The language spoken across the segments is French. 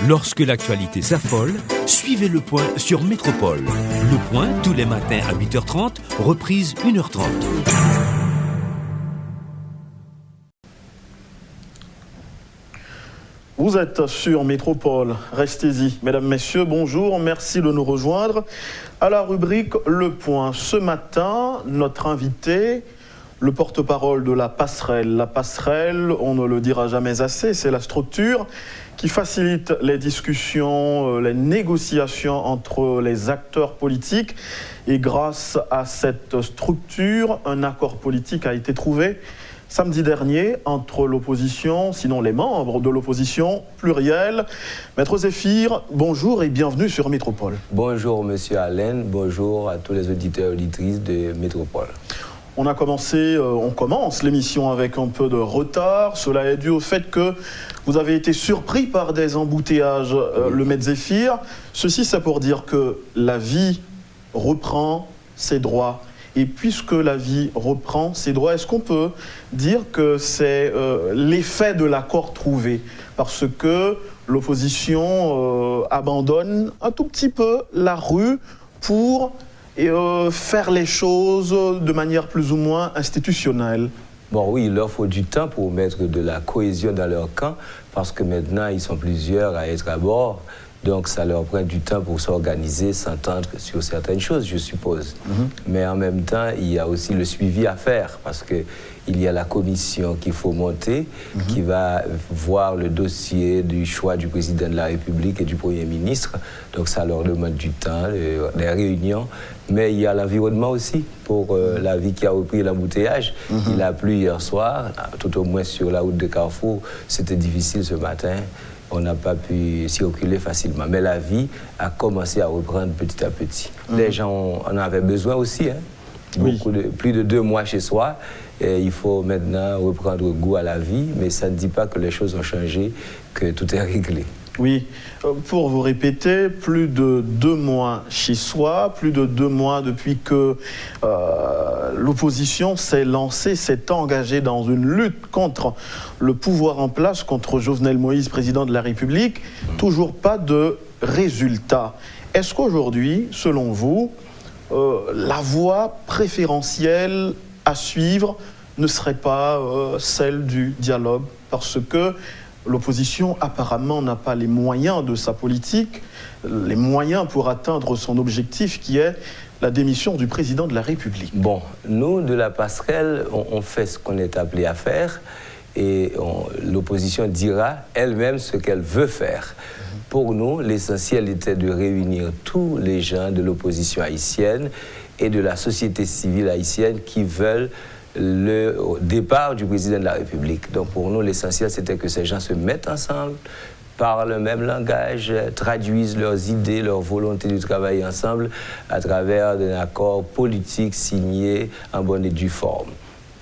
Lorsque l'actualité s'affole, suivez Le Point sur Métropole. Le Point, tous les matins à 8h30, reprise 1h30. Vous êtes sur Métropole, restez-y. Mesdames, Messieurs, bonjour, merci de nous rejoindre à la rubrique Le Point. Ce matin, notre invité, le porte-parole de la passerelle. La passerelle, on ne le dira jamais assez, c'est la structure qui facilite les discussions, les négociations entre les acteurs politiques. Et grâce à cette structure, un accord politique a été trouvé samedi dernier entre l'opposition, sinon les membres de l'opposition plurielle. Maître Zéphir, bonjour et bienvenue sur Métropole. Bonjour Monsieur Alain, bonjour à tous les auditeurs et auditrices de Métropole. On commence l'émission avec un peu de retard. Cela est dû au fait que vous avez été surpris par des embouteillages, le Maître Zéphir. Ceci, c'est pour dire que la vie reprend ses droits. Et puisque la vie reprend ses droits, est-ce qu'on peut dire que c'est l'effet de l'accord trouvé? Parce que l'opposition abandonne un tout petit peu la rue pour faire les choses de manière plus ou moins institutionnelle. Bon oui, il leur faut du temps pour mettre de la cohésion dans leur camp, parce que maintenant ils sont plusieurs à être à bord. Donc ça leur prend du temps pour s'organiser, s'entendre sur certaines choses, je suppose. Mais en même temps, il y a aussi le suivi à faire, parce qu'il y a la commission qu'il faut monter, qui va voir le dossier du choix du président de la République et du Premier ministre. Donc ça leur demande du temps, les réunions. Mais il y a l'environnement aussi, pour la vie qui a repris l'embouteillage. Il a plu hier soir, tout au moins sur la route de Carrefour. C'était difficile ce matin. On n'a pas pu circuler facilement. Mais la vie a commencé à reprendre petit à petit. Les gens en avaient besoin aussi. Plus de 2 mois chez soi. Et il faut maintenant reprendre goût à la vie. Mais ça ne dit pas que les choses ont changé, que tout est réglé. Oui, pour vous répéter, plus de 2 mois chez soi, plus de 2 mois depuis que l'opposition s'est lancée, s'est engagée dans une lutte contre le pouvoir en place, contre Jovenel Moïse, président de la République. Toujours pas de résultat. Est-ce qu'aujourd'hui, selon vous, la voie préférentielle à suivre ne serait pas celle du dialogue? Parce que l'opposition, apparemment, n'a pas les moyens de sa politique, les moyens pour atteindre son objectif qui est la démission du président de la République. Bon, nous, de la passerelle, on fait ce qu'on est appelé à faire et l'opposition dira elle-même ce qu'elle veut faire. Pour nous, l'essentiel était de réunir tous les gens de l'opposition haïtienne et de la société civile haïtienne qui veulent le départ du président de la République. Donc pour nous, l'essentiel, c'était que ces gens se mettent ensemble, parlent le même langage, traduisent leurs idées, leur volonté de travailler ensemble à travers un accord politique signé en bonne et due forme.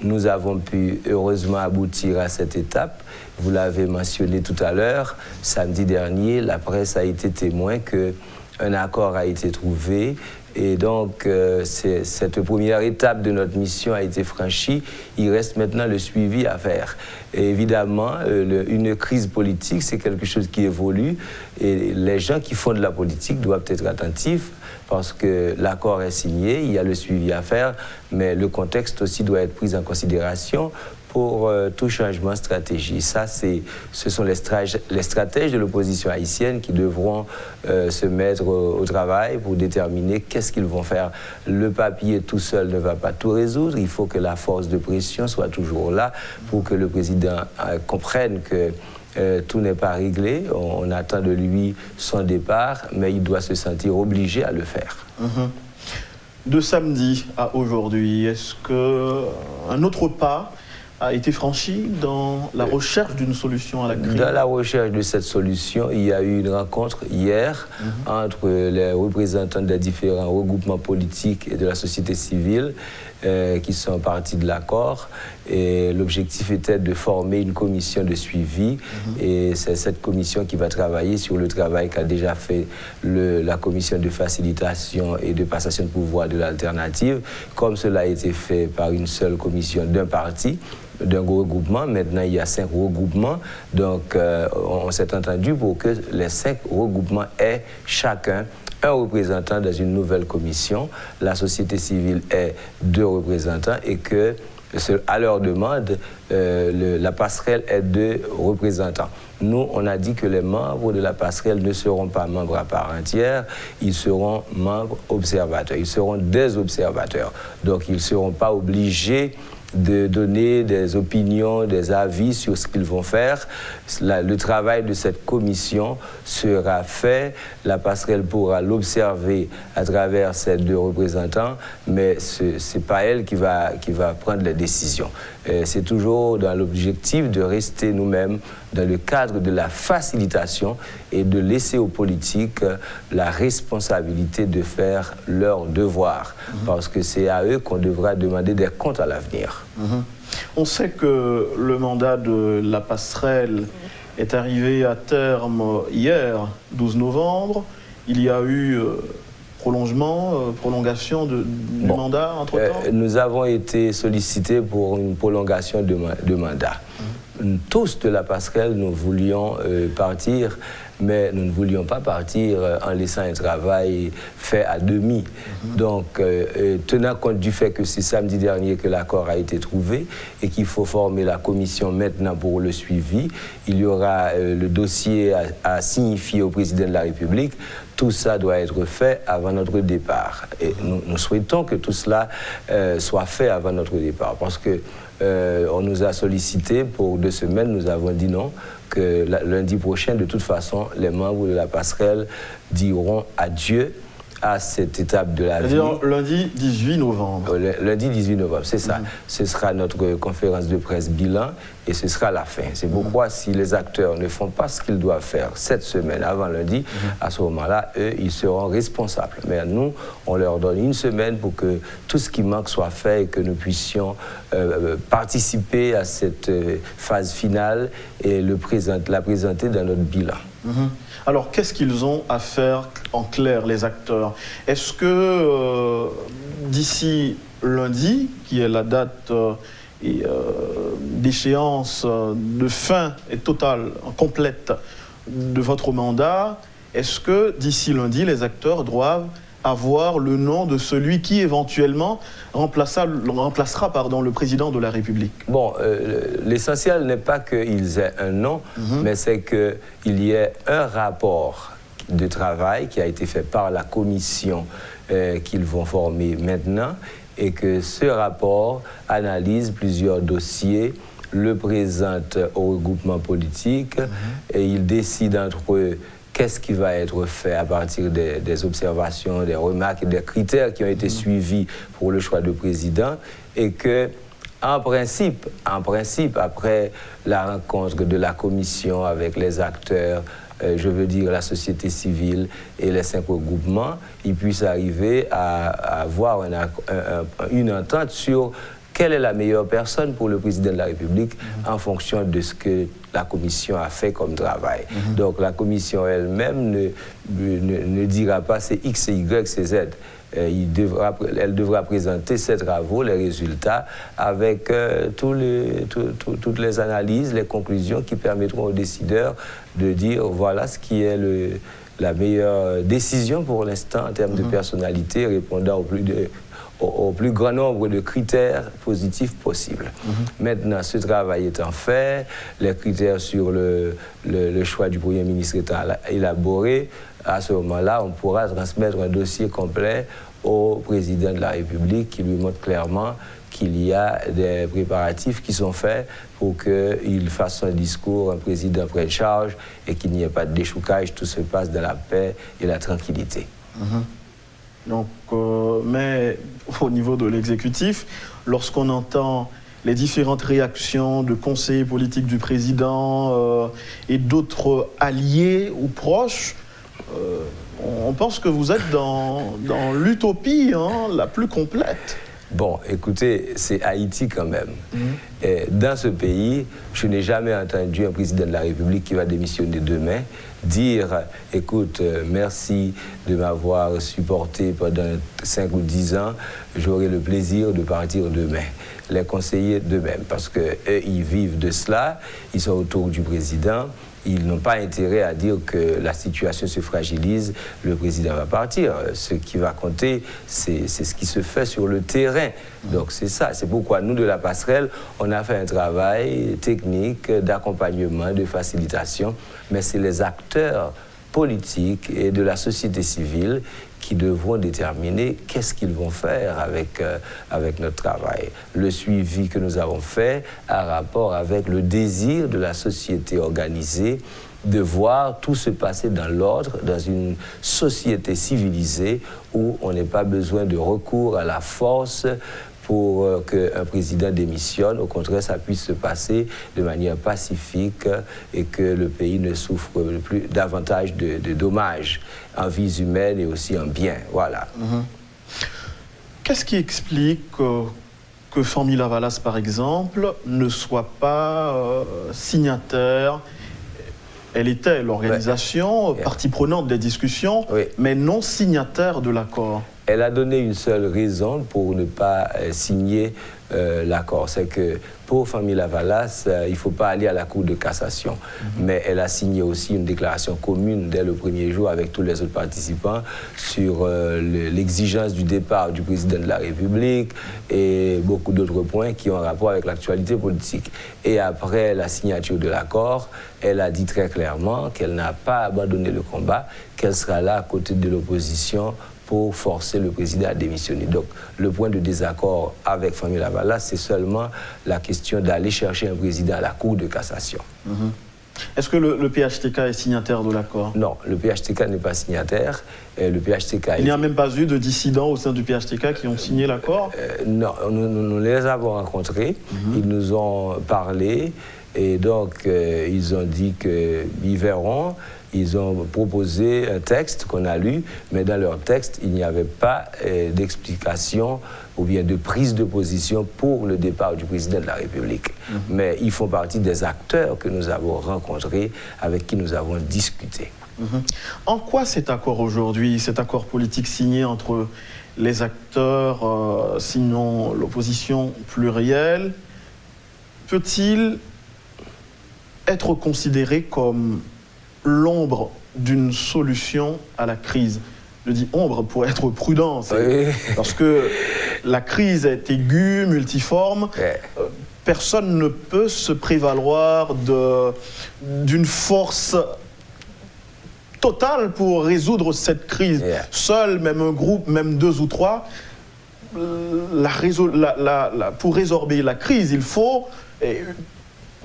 Nous avons pu heureusement aboutir à cette étape. Vous l'avez mentionné tout à l'heure, samedi dernier, la presse a été témoin qu'un accord a été trouvé. Et donc, cette première étape de notre mission a été franchie. Il reste maintenant le suivi à faire. Et évidemment, une crise politique, c'est quelque chose qui évolue. Et les gens qui font de la politique doivent être attentifs parce que l'accord est signé, il y a le suivi à faire, mais le contexte aussi doit être pris en considération pour tout changement de stratégie. Ça, ce sont les stratèges de l'opposition haïtienne qui devront se mettre au travail pour déterminer qu'est-ce qu'ils vont faire. Le papier tout seul ne va pas tout résoudre. Il faut que la force de pression soit toujours là pour que le président comprenne que tout n'est pas réglé. On attend de lui son départ, mais il doit se sentir obligé à le faire. De samedi à aujourd'hui, est-ce qu'un autre pas a été franchi dans la recherche d'une solution à la crise? Dans la recherche de cette solution, il y a eu une rencontre hier entre les représentants des différents regroupements politiques et de la société civile qui sont partis de l'accord. Et l'objectif était de former une commission de suivi. Et c'est cette commission qui va travailler sur le travail qu'a déjà fait la commission de facilitation et de passation de pouvoir de l'alternative, comme cela a été fait par une seule commission d'un parti. d'un regroupement. Maintenant, il y a 5 regroupements. Donc, on s'est entendu pour que les 5 regroupements aient chacun un représentant dans une nouvelle commission. La société civile ait 2 représentants et que, à leur demande, la passerelle ait 2 représentants. Nous, on a dit que les membres de la passerelle ne seront pas membres à part entière, ils seront membres observateurs, ils seront des observateurs. Donc, ils ne seront pas obligés de donner des opinions, des avis sur ce qu'ils vont faire. Le travail de cette commission sera fait. La passerelle pourra l'observer à travers ces 2 représentants, mais ce n'est pas elle qui va prendre les décisions. C'est toujours dans l'objectif de rester nous-mêmes dans le cadre de la facilitation et de laisser aux politiques la responsabilité de faire leur devoir, parce que c'est à eux qu'on devra demander des comptes à l'avenir. On sait que le mandat de la passerelle est arrivé à terme hier, 12 novembre. Il y a eu prolongation du mandat entre-temps. Nous avons été sollicités pour une prolongation de mandat. Tous de la passerelle, nous voulions partir, mais nous ne voulions pas partir en laissant un travail fait à demi. Donc, tenant compte du fait que c'est samedi dernier que l'accord a été trouvé et qu'il faut former la commission maintenant pour le suivi, il y aura le dossier à signifier au président de la République. Tout ça doit être fait avant notre départ. Et nous souhaitons que tout cela soit fait avant notre départ, parce que on nous a sollicité pour 2 semaines, nous avons dit non, que lundi prochain, de toute façon, les membres de la passerelle diront adieu à cette étape de la vie. C'est-à-dire lundi 18 novembre. Lundi 18 novembre, c'est ça. Ce sera notre conférence de presse bilan et ce sera la fin. C'est pourquoi si les acteurs ne font pas ce qu'ils doivent faire cette semaine avant lundi, à ce moment-là, eux, ils seront responsables. Mais nous, on leur donne 1 semaine pour que tout ce qui manque soit fait et que nous puissions participer à cette phase finale et la présenter dans notre bilan. Alors, qu'est-ce qu'ils ont à faire en clair, les acteurs? Est-ce que d'ici lundi, qui est la date d'échéance de fin et totale, complète de votre mandat, est-ce que d'ici lundi, les acteurs doivent avoir le nom de celui qui éventuellement remplacera le président de la République? Bon, l'essentiel n'est pas qu'ils aient un nom, mais c'est qu'il y ait un rapport de travail qui a été fait par la commission qu'ils vont former maintenant et que ce rapport analyse plusieurs dossiers, le présente au regroupement politique et il décide entre eux qu'est-ce qui va être fait à partir des observations, des remarques et des critères qui ont été suivis pour le choix de président et que, en principe, après la rencontre de la commission avec les acteurs, je veux dire la société civile et les 5 regroupements, ils puissent arriver à avoir une entente sur quelle est la meilleure personne pour le président de la République en fonction de ce que la commission a fait comme travail. Donc la commission elle-même ne dira pas c'est X, c'est Y, c'est Z. Elle devra présenter ses travaux, les résultats, avec toutes les analyses, les conclusions qui permettront aux décideurs de dire voilà ce qui est la meilleure décision pour l'instant en termes de personnalité répondant au plus grand nombre de critères positifs possibles. Maintenant, ce travail étant fait, les critères sur le choix du Premier ministre étant élaborés, à ce moment-là, on pourra transmettre un dossier complet au président de la République qui lui montre clairement qu'il y a des préparatifs qui sont faits pour qu'il fasse son discours, un président prenne charge et qu'il n'y ait pas de déchoucage, tout se passe dans la paix et la tranquillité. Donc, mais au niveau de l'exécutif, lorsqu'on entend les différentes réactions de conseillers politiques du président et d'autres alliés ou proches, on pense que vous êtes dans l'utopie la plus complète. Bon, écoutez, c'est Haïti quand même. Et dans ce pays, je n'ai jamais entendu un président de la République qui va démissionner demain dire « Écoute, merci de m'avoir supporté pendant 5 ou 10 ans, j'aurai le plaisir de partir demain ». Les conseillers d'eux-mêmes, parce qu'eux, ils vivent de cela, ils sont autour du président. Ils n'ont pas intérêt à dire que la situation se fragilise, le président va partir. Ce qui va compter, c'est ce qui se fait sur le terrain. Donc c'est ça, c'est pourquoi nous, de la passerelle, on a fait un travail technique d'accompagnement, de facilitation, mais c'est les acteurs politiques et de la société civile qui devront déterminer qu'est-ce qu'ils vont faire avec notre travail. Le suivi que nous avons fait a rapport avec le désir de la société organisée de voir tout se passer dans l'ordre, dans une société civilisée où on n'a pas besoin de recours à la force pour qu'un président démissionne. Au contraire, ça puisse se passer de manière pacifique et que le pays ne souffre plus davantage de dommages en vies humaines et aussi en biens. Voilà. Qu'est-ce qui explique que Fanmi Lavalas, par exemple, ne soit pas signataire? Elle était l'organisation, partie prenante des discussions, mais non signataire de l'accord. Elle a donné une seule raison pour ne pas signer l'accord. C'est que pour Fanmi Lavalas, il ne faut pas aller à la Cour de cassation. Mais elle a signé aussi une déclaration commune dès le premier jour avec tous les autres participants sur l'exigence du départ du président de la République et beaucoup d'autres points qui ont rapport avec l'actualité politique. Et après la signature de l'accord, elle a dit très clairement qu'elle n'a pas abandonné le combat, qu'elle sera là à côté de l'opposition pour forcer le président à démissionner. Donc, le point de désaccord avec Fanmi Lavalas, c'est seulement la question d'aller chercher un président à la Cour de cassation. Est-ce que le PHTK est signataire de l'accord? Non, le PHTK n'est pas signataire. Le PHTK Il n'y a même pas eu de dissidents au sein du PHTK qui ont signé l'accord? Non, nous les avons rencontrés, ils nous ont parlé, et donc ils ont dit qu'ils verront. Ils ont proposé un texte qu'on a lu, mais dans leur texte, il n'y avait pas d'explication ou bien de prise de position pour le départ du président de la République. Mais ils font partie des acteurs que nous avons rencontrés, avec qui nous avons discuté. En quoi cet accord aujourd'hui, cet accord politique signé entre les acteurs, sinon l'opposition plurielle, peut-il être considéré comme l'ombre d'une solution à la crise? Je dis ombre pour être prudent, parce que la crise est aiguë, multiforme. Personne ne peut se prévaloir d'une force totale pour résoudre cette crise. Seul, même un groupe, même 2 ou 3, pour résorber la crise, il faut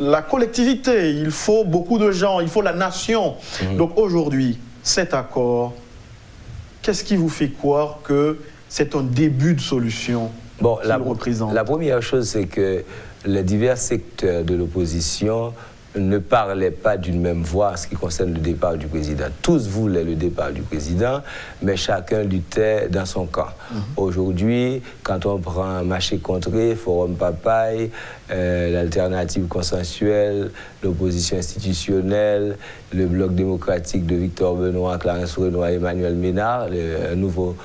la collectivité, il faut beaucoup de gens, il faut la nation. Donc aujourd'hui, cet accord, qu'est-ce qui vous fait croire que c'est un début de solution qu'il représente? La première chose, c'est que les divers secteurs de l'opposition ne parlaient pas d'une même voix en ce qui concerne le départ du président. Tous voulaient le départ du président, mais chacun luttait dans son camp. Aujourd'hui, quand on prend Marché Contré, Forum Papaye, l'alternative consensuelle, l'opposition institutionnelle, le bloc démocratique de Victor Benoît, Clarence Renoir, Emmanuel Ménard, un nouveau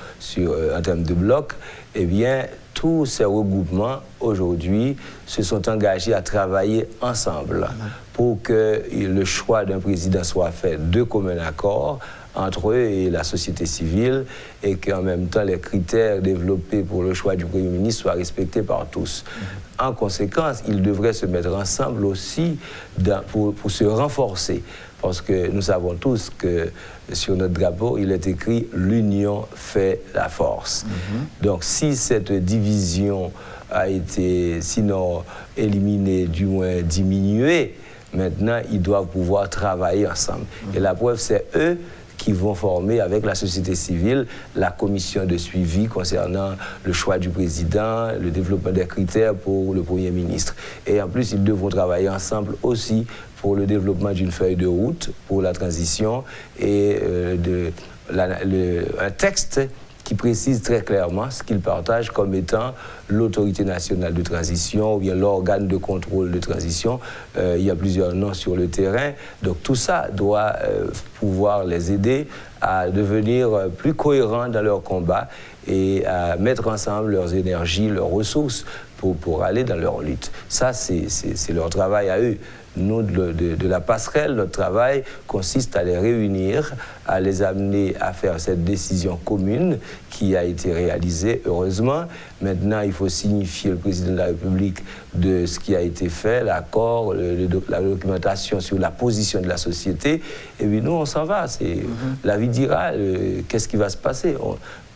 en termes de bloc, eh bien, tous ces regroupements, aujourd'hui, se sont engagés à travailler ensemble pour que le choix d'un président soit fait de commun accord entre eux et la société civile et qu'en même temps, les critères développés pour le choix du Premier ministre soient respectés par tous. En conséquence, ils devraient se mettre ensemble aussi pour se renforcer. Parce que nous savons tous que sur notre drapeau, il est écrit « L'union fait la force ». Donc si cette division a été, sinon éliminée, du moins diminuée, maintenant ils doivent pouvoir travailler ensemble. Et la preuve, c'est eux qui vont former avec la société civile la commission de suivi concernant le choix du président, le développement des critères pour le Premier ministre. Et en plus, ils devront travailler ensemble aussi pour le développement d'une feuille de route pour la transition et un texte qui précise très clairement ce qu'il partage comme étant l'autorité nationale de transition ou bien l'organe de contrôle de transition. Il y a plusieurs noms sur le terrain. Donc tout ça doit pouvoir les aider à devenir plus cohérents dans leur combat et à mettre ensemble leurs énergies, leurs ressources pour aller dans leur lutte. Ça, c'est leur travail à eux. Nous, de la passerelle, notre travail consiste à les réunir, à les amener à faire cette décision commune qui a été réalisée, heureusement. Maintenant, il faut signifier le président de la République de ce qui a été fait, l'accord, la documentation sur la position de la société. Et puis nous, on s'en va. La vie dira qu'est-ce qui va se passer.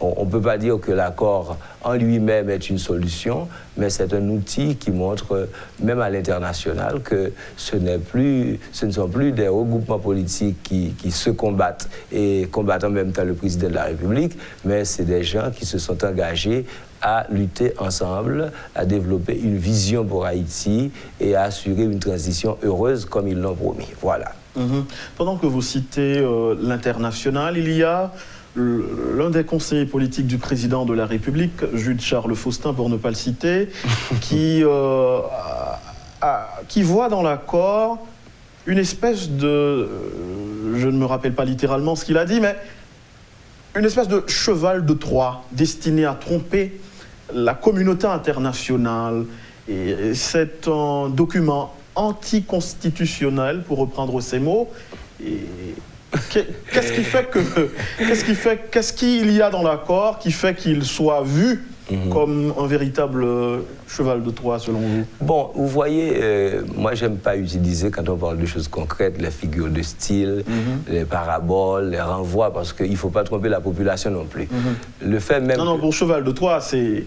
On ne peut pas dire que l'accord en lui-même est une solution, mais c'est un outil qui montre, même à l'international, que ce ne sont plus des regroupements politiques qui se combattent et combattent en même temps le président de la République, mais c'est des gens qui se sont engagés à lutter ensemble, à développer une vision pour Haïti et à assurer une transition heureuse comme ils l'ont promis. Voilà. Pendant que vous citez l'international, il y a l'un des conseillers politiques du président de la République, Jude Charles Faustin, pour ne pas le citer, qui voit dans l'accord une espèce de... Je ne me rappelle pas littéralement ce qu'il a dit, mais une espèce de cheval de Troie destiné à tromper la communauté internationale. Et c'est un document anticonstitutionnel, pour reprendre ces mots. Et qu'est-ce qu'il y a dans l'accord qui fait qu'il soit vu comme un véritable cheval de Troie, selon vous? Bon, vous voyez, moi, j'aime pas utiliser, quand on parle de choses concrètes, les figures de style, les paraboles, les renvois, parce qu'il ne faut pas tromper la population non plus. Le fait même... Non, pour cheval de Troie, c'est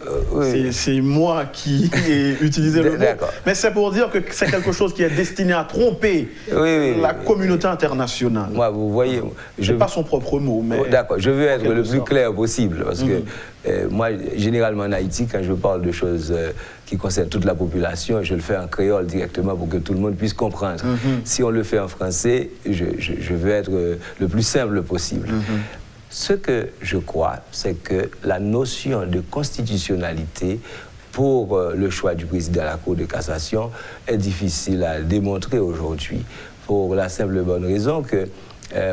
moi qui ai utilisé le mot. Mais c'est pour dire que c'est quelque chose qui est destiné à tromper la communauté internationale. Moi, vous voyez... Je n'ai pas son propre mot, mais... D'accord, je veux être le plus clair possible, parce que moi, généralement en Haïti, quand je parle de choses qui concernent toute la population, je le fais en créole directement pour que tout le monde puisse comprendre. Si on le fait en français, je veux être le plus simple possible. Ce que je crois, c'est que la notion de constitutionnalité pour le choix du président de la Cour de cassation est difficile à démontrer aujourd'hui, pour la simple et bonne raison que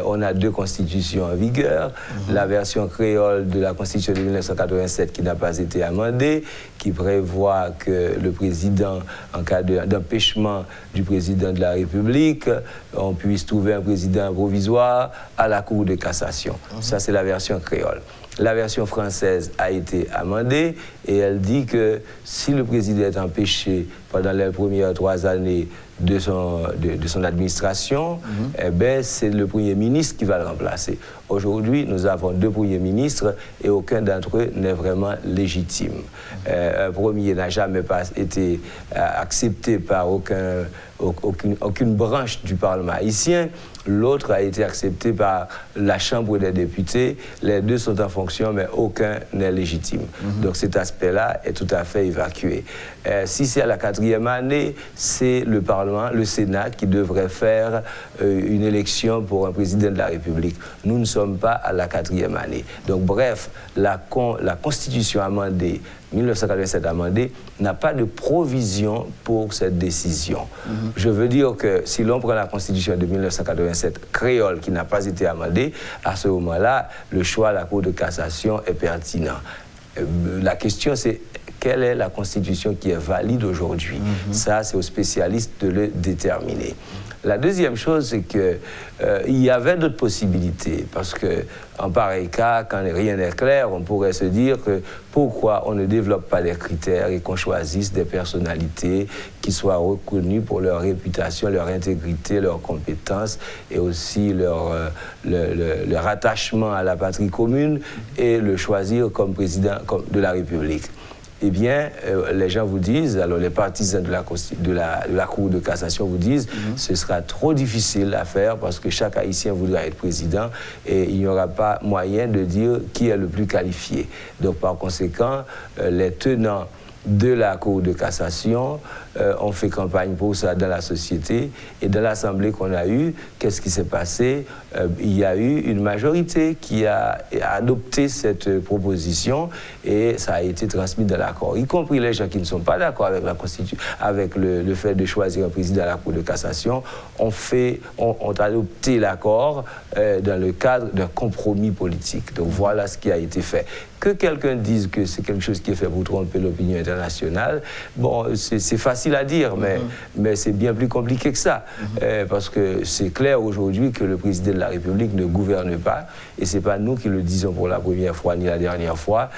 on a deux constitutions en vigueur, la version créole de la constitution de 1987 qui n'a pas été amendée, qui prévoit que le président, en cas d'empêchement du président de la République, on puisse trouver un président provisoire à la Cour de cassation. Ça, c'est la version créole. La version française a été amendée et elle dit que si le président est empêché pendant les premières 3 années de son administration, eh ben, c'est le Premier ministre qui va le remplacer. Aujourd'hui, nous avons 2 premiers ministres et aucun d'entre eux n'est vraiment légitime. Un premier n'a jamais été accepté par aucune branche du Parlement haïtien. L'autre a été accepté par la Chambre des députés. Les 2 sont en fonction, mais aucun n'est légitime. Donc cet aspect-là est tout à fait évacué. Si c'est à la 4e année, c'est le Parlement, le Sénat, qui devrait faire une élection pour un président de la République. Nous ne sommes pas à la 4e année. Donc bref, la Constitution amendée, 1987 amendée, n'a pas de provision pour cette décision. Je veux dire que si l'on prend la Constitution de 1987 créole qui n'a pas été amendée, à ce moment-là, le choix à la Cour de cassation est pertinent. La question, c'est quelle est la Constitution qui est valide aujourd'hui? Ça, c'est aux spécialistes de le déterminer. La deuxième chose, c'est qu'il y avait d'autres possibilités, parce qu'en pareil cas, quand rien n'est clair, on pourrait se dire que pourquoi on ne développe pas des critères et qu'on choisisse des personnalités qui soient reconnues pour leur réputation, leur intégrité, leurs compétences et aussi leur attachement à la patrie commune et le choisir comme président de la République. Eh bien, les gens vous disent, alors les partisans de la Cour de cassation vous disent, ce sera trop difficile à faire parce que chaque Haïtien voudra être président et il n'y aura pas moyen de dire qui est le plus qualifié. Donc, par conséquent, les tenants de la Cour de cassation on fait campagne pour ça dans la société. Et dans l'Assemblée qu'on a eue, qu'est-ce qui s'est passé? Il y a eu une majorité qui a adopté cette proposition et ça a été transmis dans l'accord, y compris les gens qui ne sont pas d'accord avec la Constitution, avec le fait de choisir un président à la Cour de cassation, ont adopté l'accord dans le cadre d'un compromis politique. Donc voilà ce qui a été fait. Que quelqu'un dise que c'est quelque chose qui est fait pour tromper l'opinion internationale, bon, c'est facile à dire, mais c'est bien plus compliqué que ça. Parce que c'est clair aujourd'hui que le président de la République ne gouverne pas, et ce n'est pas nous qui le disons pour la première fois ni la dernière fois.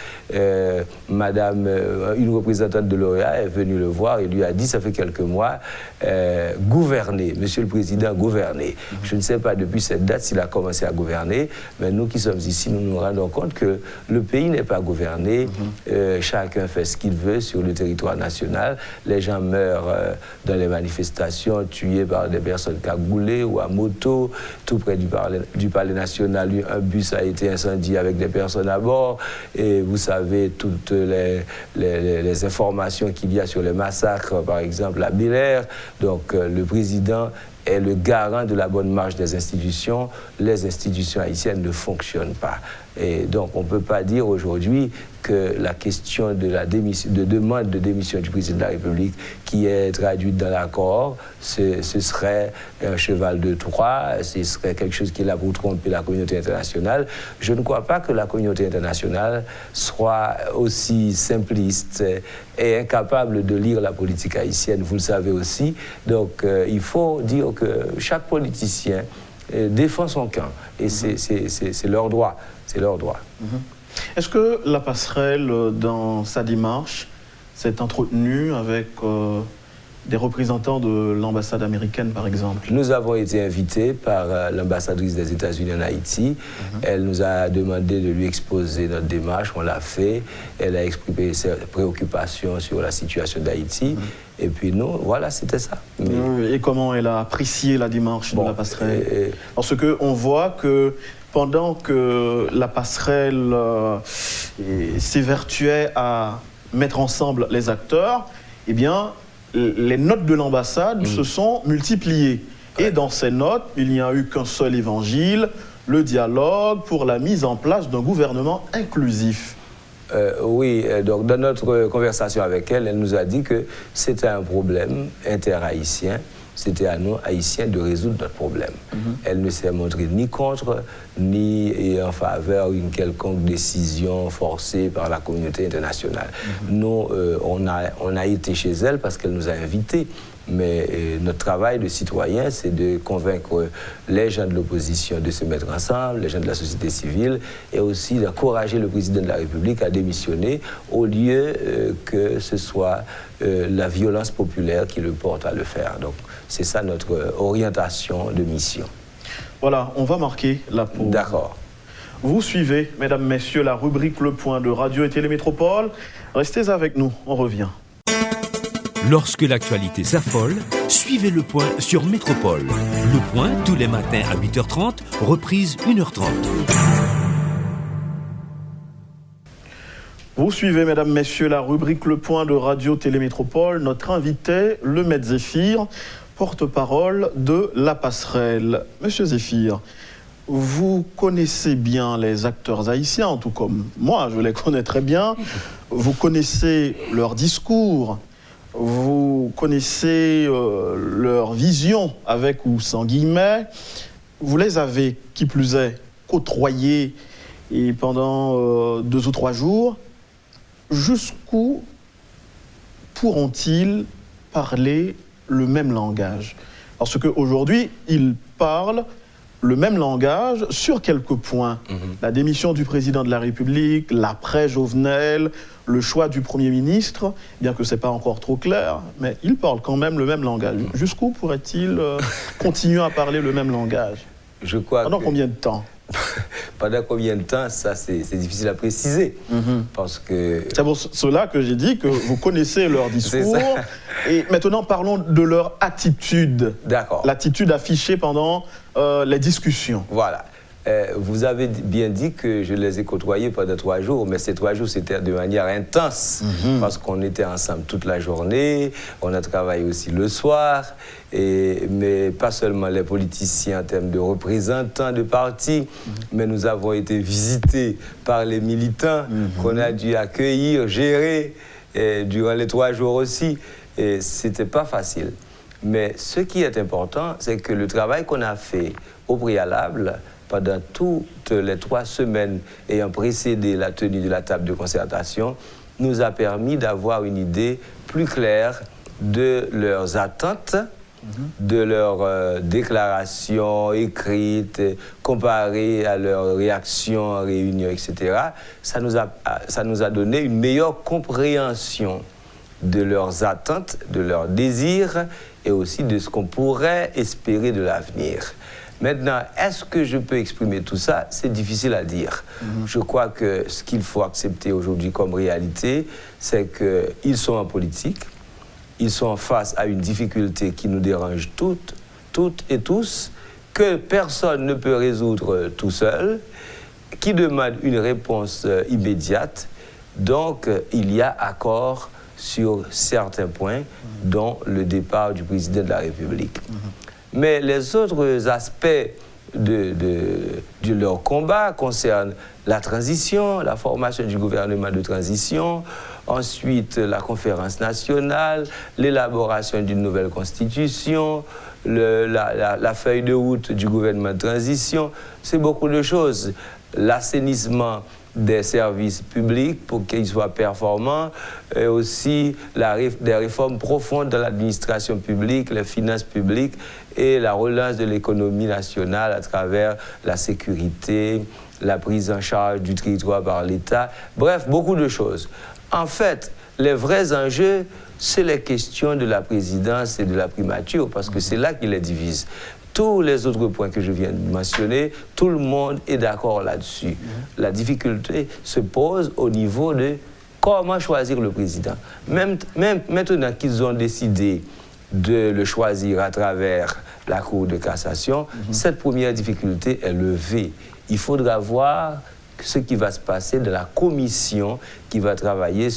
Madame, une représentante de l'OEA est venue le voir et lui a dit, ça fait quelques mois, gouverner, monsieur le président, gouverner. Je ne sais pas depuis cette date s'il a commencé à gouverner, mais nous qui sommes ici, nous nous rendons compte que le pays n'est pas gouverné, chacun fait ce qu'il veut sur le territoire national, les gens meurent dans les manifestations, tués par des personnes cagoulées ou à moto, tout près du palais national, un bus a été incendié avec des personnes à bord, et vous savez toutes les informations qu'il y a sur les massacres, par exemple à Bel-Air. Donc le président est le garant de la bonne marche des institutions. Les institutions haïtiennes ne fonctionnent pas. Et donc, on ne peut pas dire aujourd'hui que la question de la demande de démission du président de la République qui est traduite dans l'accord, ce serait un cheval de Troie, ce serait quelque chose qui est là pour tromper la communauté internationale. Je ne crois pas que la communauté internationale soit aussi simpliste et incapable de lire la politique haïtienne, vous le savez aussi. Donc, il faut dire que chaque politicien défend son camp, et c'est leur droit. C'est leur droit. Est-ce que la passerelle, dans sa démarche, s'est entretenue avec des représentants de l'ambassade américaine, par exemple? Nous avons été invités par l'ambassadrice des États-Unis en Haïti. Elle nous a demandé de lui exposer notre démarche. On l'a fait. Elle a exprimé ses préoccupations sur la situation d'Haïti. Et puis nous, voilà, c'était ça. Et comment elle a apprécié la démarche de la passerelle? Parce qu'on voit que pendant que la passerelle s'évertuait à mettre ensemble les acteurs, eh bien, les notes de l'ambassade se sont multipliées. Et dans ces notes, il n'y a eu qu'un seul évangile, le dialogue pour la mise en place d'un gouvernement inclusif. Oui, donc dans notre conversation avec elle, elle nous a dit que c'était un problème interhaïtien. C'était à nous, Haïtiens, de résoudre notre problème. Elle ne s'est montrée ni contre, ni en faveur d'une quelconque décision forcée par la communauté internationale. Nous, on a été chez elle parce qu'elle nous a invités. Mais notre travail de citoyen, c'est de convaincre les gens de l'opposition de se mettre ensemble, les gens de la société civile, et aussi d'encourager le président de la République à démissionner, au lieu que ce soit la violence populaire qui le porte à le faire. Donc, c'est ça notre orientation de mission. Voilà, on va marquer la pause. D'accord. Vous suivez, mesdames, messieurs, la rubrique Le Point de Radio et Télémétropole. Restez avec nous, on revient. Lorsque l'actualité s'affole, suivez Le Point sur Métropole. Le Point, tous les matins à 8h30, reprise 1h30. Vous suivez, mesdames, messieurs, la rubrique Le Point de Radio Télémétropole. Notre invité, le maître Zéphir, porte-parole de La Passerelle. Monsieur Zéphir, vous connaissez bien les acteurs haïtiens, en tout cas moi, je les connais très bien. Vous connaissez leur discours. Vous connaissez leur vision, avec ou sans guillemets. Vous les avez, qui plus est, côtoyés et pendant 2 ou 3 jours. Jusqu'où pourront-ils parler le même langage? Parce qu'aujourd'hui, ils parlent le même langage sur quelques points. La démission du président de la République, l'après-Jovenel, le choix du Premier ministre, bien que ce n'est pas encore trop clair, mais ils parlent quand même le même langage. Jusqu'où pourraient-ils continuer à parler le même langage? Je crois Pendant combien de temps? Pendant combien de temps, ça c'est difficile à préciser. Parce que... C'est pour cela que j'ai dit que vous connaissez leur discours. Et maintenant, parlons de leur attitude. D'accord. L'attitude affichée pendant les discussions. Voilà. Vous avez bien dit que je les ai côtoyés pendant 3 jours, mais ces 3 jours, c'était de manière intense, parce qu'on était ensemble toute la journée, on a travaillé aussi le soir, mais pas seulement les politiciens en termes de représentants de partis, mais nous avons été visités par les militants qu'on a dû accueillir, gérer, durant les 3 jours aussi, et c'était pas facile. Mais ce qui est important, c'est que le travail qu'on a fait au préalable, pendant toutes les 3 semaines ayant précédé la tenue de la table de concertation, nous a permis d'avoir une idée plus claire de leurs attentes, de leurs déclarations écrites, comparées à leurs réactions en réunion, etc. Ça nous a donné une meilleure compréhension de leurs attentes, de leurs désirs et aussi de ce qu'on pourrait espérer de l'avenir. Maintenant, est-ce que je peux exprimer tout ça? C'est difficile à dire. Je crois que ce qu'il faut accepter aujourd'hui comme réalité, c'est qu'ils sont en politique, ils sont face à une difficulté qui nous dérange toutes et tous, que personne ne peut résoudre tout seul, qui demande une réponse immédiate. Donc, il y a accord sur certains points, dont le départ du président de la République. Mais les autres aspects de leur combat concernent la transition, la formation du gouvernement de transition, ensuite la conférence nationale, l'élaboration d'une nouvelle constitution, la feuille de route du gouvernement de transition. C'est beaucoup de choses. L'assainissement des services publics pour qu'ils soient performants, et aussi des réformes profondes dans l'administration publique, les finances publiques et la relance de l'économie nationale à travers la sécurité, la prise en charge du territoire par l'État. Bref, beaucoup de choses. En fait, les vrais enjeux, c'est les questions de la présidence et de la primature, parce que c'est là qui les divise. Tous les autres points que je viens de mentionner, tout le monde est d'accord là-dessus. La difficulté se pose au niveau de comment choisir le président. Même maintenant qu'ils ont décidé de le choisir à travers la Cour de cassation, cette première difficulté est levée. Il faudra voir ce qui va se passer de la commission qui va travailler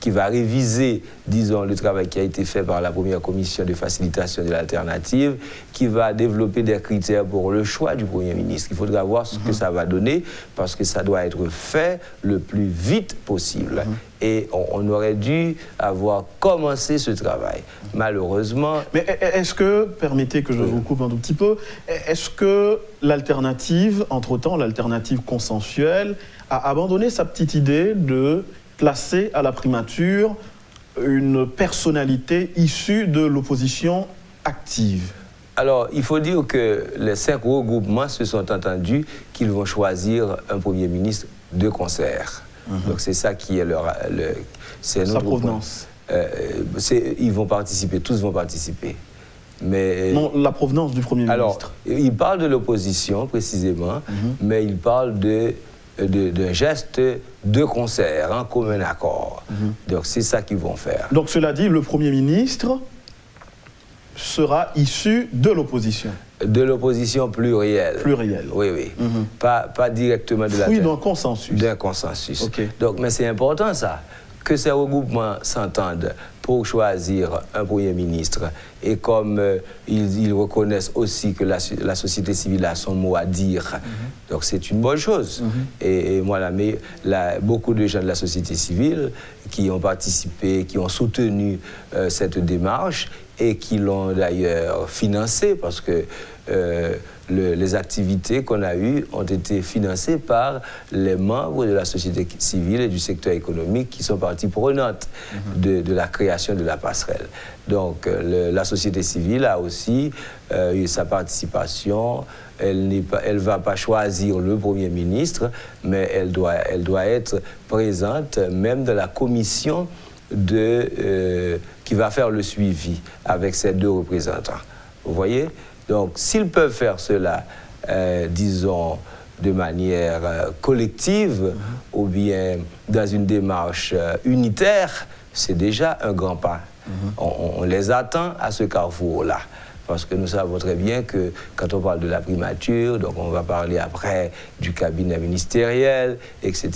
qui va réviser, disons, le travail qui a été fait par la première commission de facilitation de l'alternative, qui va développer des critères pour le choix du Premier ministre. Il faudra voir ce que ça va donner, parce que ça doit être fait le plus vite possible. Et on aurait dû avoir commencé ce travail. Malheureusement... Mais est-ce que, permettez que je vous coupe un tout petit peu, est-ce que l'alternative, entre-temps, l'alternative consensuelle, a abandonné sa petite idée de placer à la primature une personnalité issue de l'opposition active? Alors, il faut dire que les 5 regroupements se sont entendus qu'ils vont choisir un Premier ministre de concert. Donc c'est ça qui est c'est notre provenance. Ils vont participer, tous vont participer. Mais, non, la provenance du Premier ministre. Alors, il parle de l'opposition précisément, mais il parle d'un geste de concert, en commun accord. Donc c'est ça qu'ils vont faire. Donc cela dit, le Premier ministre sera issu de l'opposition. De l'opposition plurielle. Plurielle. Oui, oui. Pas directement de la... Oui, d'un consensus. D'un consensus. Okay. Donc, mais c'est important ça, que ces regroupements s'entendent pour choisir un Premier ministre. Et comme ils reconnaissent aussi que la société civile a son mot à dire, donc c'est une bonne chose. Et moi, beaucoup de gens de la société civile qui ont participé, qui ont soutenu cette démarche et qui l'ont d'ailleurs financée, parce que les activités qu'on a eues ont été financées par les membres de la société civile et du secteur économique qui sont partie prenante de la création de la passerelle. Donc la société civile a aussi eu sa participation. Elle ne va pas choisir le Premier ministre, mais elle doit être présente même dans la commission qui va faire le suivi avec ces 2 représentants. Vous voyez? Donc, s'ils peuvent faire cela, disons, de manière collective ou bien dans une démarche unitaire, c'est déjà un grand pas. On les attend à ce carrefour-là. parce que nous savons très bien que quand on parle de la primature, donc on va parler après du cabinet ministériel, etc.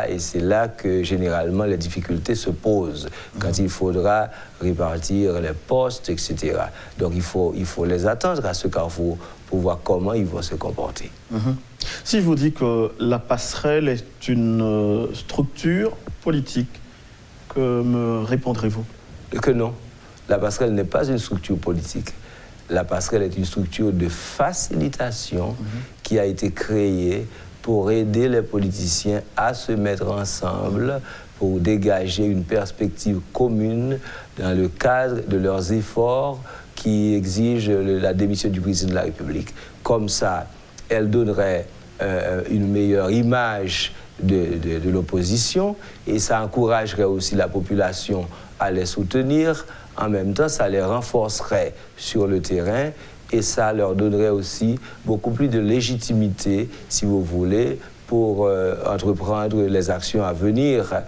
Et c'est là que généralement les difficultés se posent, quand il faudra répartir les postes, etc. Donc il faut les attendre à ce carrefour pour voir comment ils vont se comporter. Si je vous dis que la passerelle est une structure politique, que me répondrez-vous? Que non, la passerelle n'est pas une structure politique. La passerelle est une structure de facilitation qui a été créée pour aider les politiciens à se mettre ensemble pour dégager une perspective commune dans le cadre de leurs efforts qui exigent la démission du président de la République. Comme ça, elle donnerait une meilleure image de l'opposition et ça encouragerait aussi la population à les soutenir. En même temps, ça les renforcerait sur le terrain et ça leur donnerait aussi beaucoup plus de légitimité, si vous voulez, pour entreprendre les actions à venir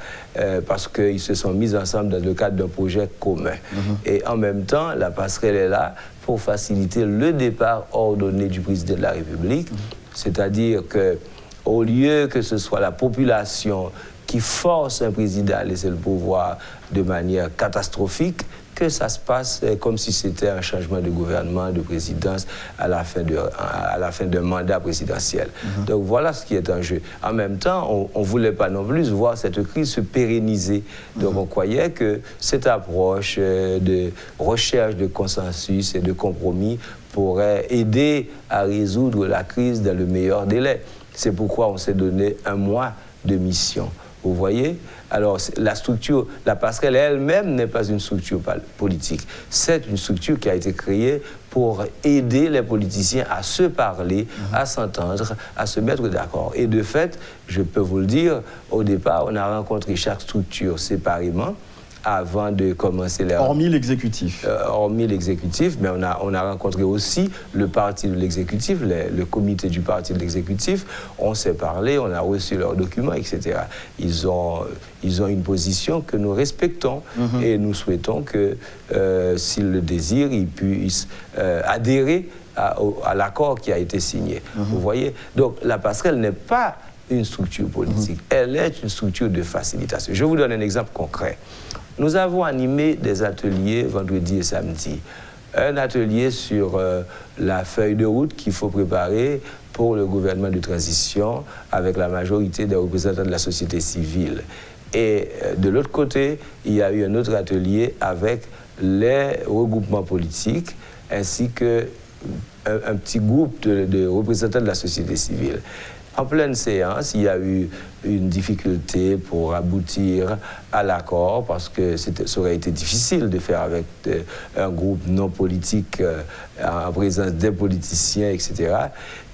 parce qu'ils se sont mis ensemble dans le cadre d'un projet commun. Et en même temps, la passerelle est là pour faciliter le départ ordonné du président de la République, c'est-à-dire qu'au lieu que ce soit la population qui force un président à laisser le pouvoir de manière catastrophique, que ça se passe comme si c'était un changement de gouvernement, de présidence à la fin d'un mandat présidentiel. Donc voilà ce qui est en jeu. En même temps, on ne voulait pas non plus voir cette crise se pérenniser. Donc on croyait que cette approche de recherche de consensus et de compromis pourrait aider à résoudre la crise dans le meilleur délai. C'est pourquoi on s'est donné 1 mois de mission. Vous voyez? Alors, la structure, la passerelle elle-même n'est pas une structure politique. C'est une structure qui a été créée pour aider les politiciens à se parler, à s'entendre, à se mettre d'accord. Et de fait, je peux vous le dire, au départ, on a rencontré chaque structure séparément avant de commencer les... Hormis l'exécutif. Hormis l'exécutif, mais on a rencontré aussi le parti de l'exécutif, le comité du parti de l'exécutif. On s'est parlé, on a reçu leurs documents, etc. Ils ont une position que nous respectons et nous souhaitons que, s'ils le désirent, ils puissent adhérer à l'accord qui a été signé. Vous voyez? Donc la passerelle n'est pas une structure politique, elle est une structure de facilitation. Je vous donne un exemple concret. Nous avons animé des ateliers vendredi et samedi. Un atelier sur la feuille de route qu'il faut préparer pour le gouvernement de transition avec la majorité des représentants de la société civile. Et de l'autre côté, il y a eu un autre atelier avec les regroupements politiques ainsi qu'un petit groupe de représentants de la société civile. En pleine séance, il y a eu une difficulté pour aboutir à l'accord parce que ça aurait été difficile de faire avec un groupe non politique en présence des politiciens, etc.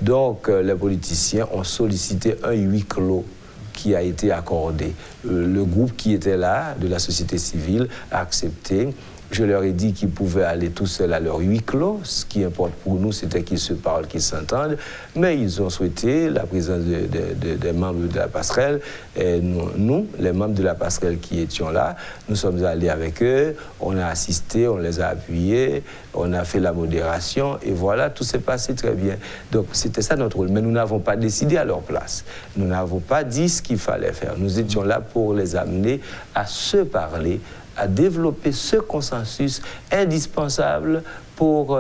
Donc, les politiciens ont sollicité un huis clos qui a été accordé. Le groupe qui était là, de la société civile, a accepté. Je leur ai dit qu'ils pouvaient aller tout seuls à leur huis clos. Ce qui importe pour nous, c'était qu'ils se parlent, qu'ils s'entendent. Mais ils ont souhaité la présence des membres de la passerelle. Et nous, les membres de la passerelle qui étions là, nous sommes allés avec eux. On a assisté, on les a appuyés, on a fait la modération. Et voilà, tout s'est passé très bien. Donc, c'était ça notre rôle. Mais nous n'avons pas décidé à leur place. Nous n'avons pas dit ce qu'il fallait faire. Nous étions là pour les amener à se parler, à développer ce consensus indispensable pour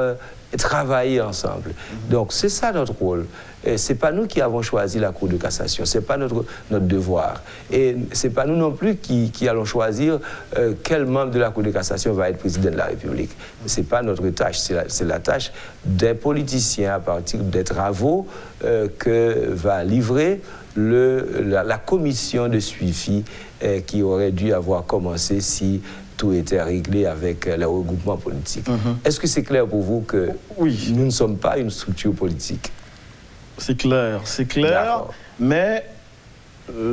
travailler ensemble. Donc, c'est ça notre rôle. Ce n'est pas nous qui avons choisi la Cour de cassation, ce n'est pas notre devoir. Et ce n'est pas nous non plus qui allons choisir quel membre de la Cour de cassation va être président de la République. Ce n'est pas notre tâche, c'est la tâche des politiciens à partir des travaux que va livrer la commission de suivi qui aurait dû avoir commencé si tout était réglé avec le regroupement politique. Est-ce que c'est clair pour vous que nous ne sommes pas une structure politique? C'est clair, mais